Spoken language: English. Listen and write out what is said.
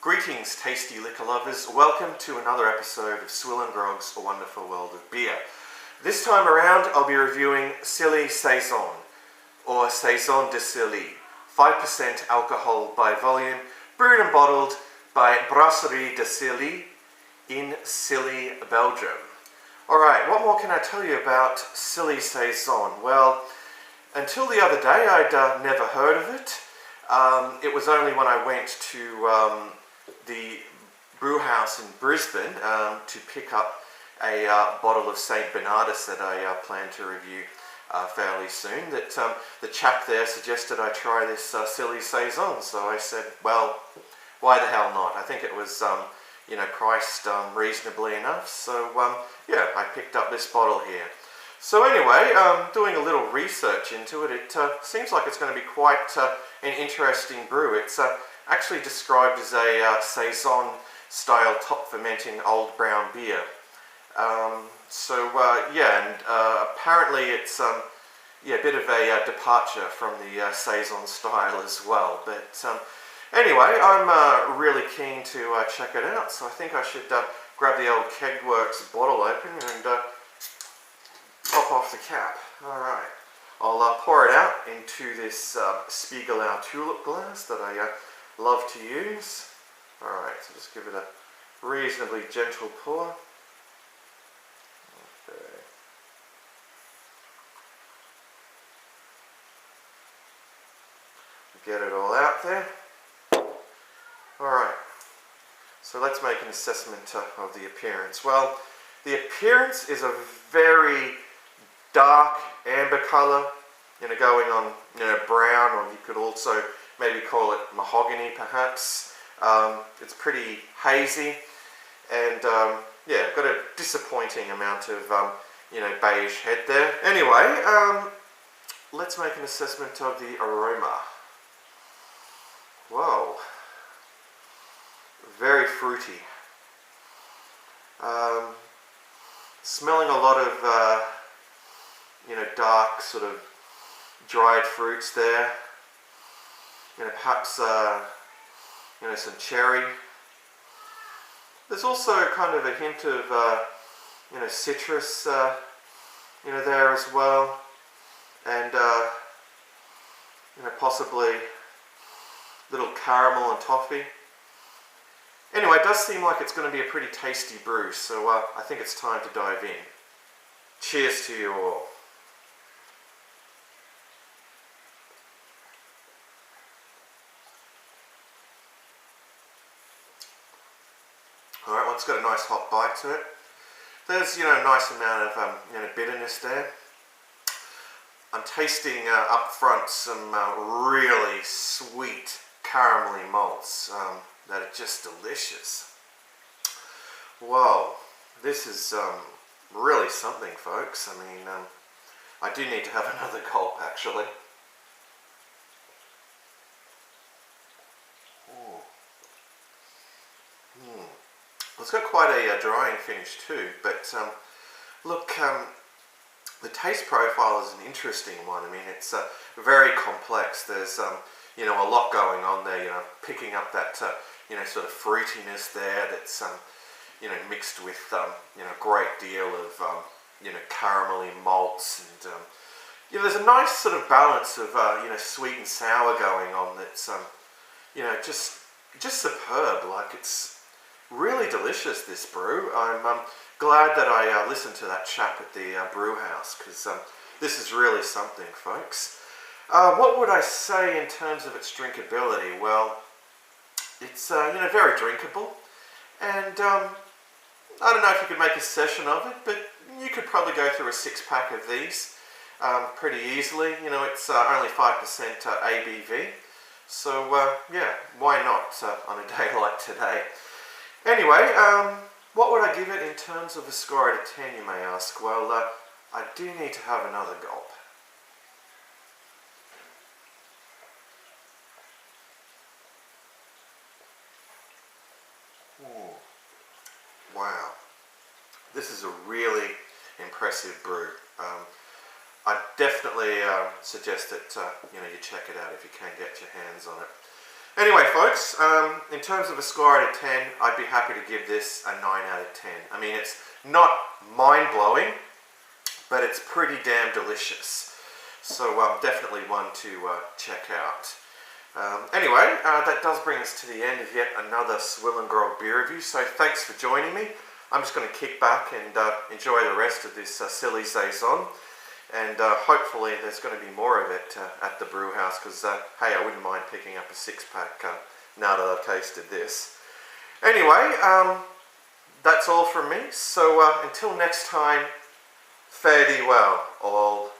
Greetings, tasty liquor lovers. Welcome to another episode of SwillinGrog's Wonderful World of Beer. This time around, I'll be reviewing Silly Saison, or Saison de Silly, 5% alcohol by volume, brewed and bottled by Brasserie de Silly in Silly, Belgium. Alright, what more can I tell you about Silly Saison? Well, until the other day, I'd never heard of it. It was only when I went to the brew house in Brisbane to pick up a bottle of St. Bernardus that I plan to review fairly soon that the chap there suggested I try this Silly Saison. So I said, well, why the hell not? I think it was priced reasonably enough. So yeah, I picked up this bottle here. So anyway, doing a little research into it, it seems like it's going to be quite an interesting brew. It's actually described as a Saison style top fermenting old brown beer. Yeah, and apparently it's a bit of a departure from the Saison style as well. But anyway, I'm really keen to check it out, so I think I should grab the old Kegworks bottle open and pop off the cap. Alright, I'll pour it out into this Spiegelau tulip glass that I love to use. Alright, so just give it a reasonably gentle pour. Okay. Get it all out there. Alright, so let's make an assessment of the appearance. Well, the appearance is a very dark amber colour, going on brown, or you could also maybe call it mahogany perhaps. It's pretty hazy, and yeah, got a disappointing amount of beige head there. Anyway, let's make an assessment of the aroma. Whoa, very fruity. Smelling a lot of dark sort of dried fruits there. Perhaps some cherry. There's also kind of a hint of citrus there as well, and possibly little caramel and toffee. Anyway, it does seem like it's going to be a pretty tasty brew, so I think it's time to dive in. Cheers to you all. Alright, well, it's got a nice hot bite to it. There's, a nice amount of, bitterness there. I'm tasting up front some really sweet caramelly malts that are just delicious. Whoa, this is really something, folks. I mean, I do need to have another gulp, actually. It's got quite a drying finish too, but look, the taste profile is an interesting one. I mean, it's very complex. There's a lot going on there. Picking up that sort of fruitiness there that's mixed with a great deal of caramelly malts, and there's a nice sort of balance of sweet and sour going on that's just superb. Like, it's really delicious, this brew. I'm glad that I listened to that chap at the brew house, because this is really something, folks. What would I say in terms of its drinkability? Well, it's very drinkable, and I don't know if you could make a session of it, but you could probably go through a 6-pack of these pretty easily. It's only 5% ABV, so yeah, why not on a day like today? Anyway, what would I give it in terms of a score out of 10, you may ask? Well, I do need to have another gulp. Ooh. Wow, this is a really impressive brew. I definitely suggest that you check it out if you can get your hands on it. Anyway, folks, in terms of a score out of 10, I'd be happy to give this a 9 out of 10. I mean, it's not mind-blowing, but it's pretty damn delicious. So definitely one to check out. Anyway, that does bring us to the end of yet another SwillinGrog beer review. So thanks for joining me. I'm just going to kick back and enjoy the rest of this silly Saison. And hopefully there's going to be more of it at the brew house, because hey, I wouldn't mind picking up a 6-pack now that I've tasted this. Anyway, that's all from me. So until next time, fare thee well, all.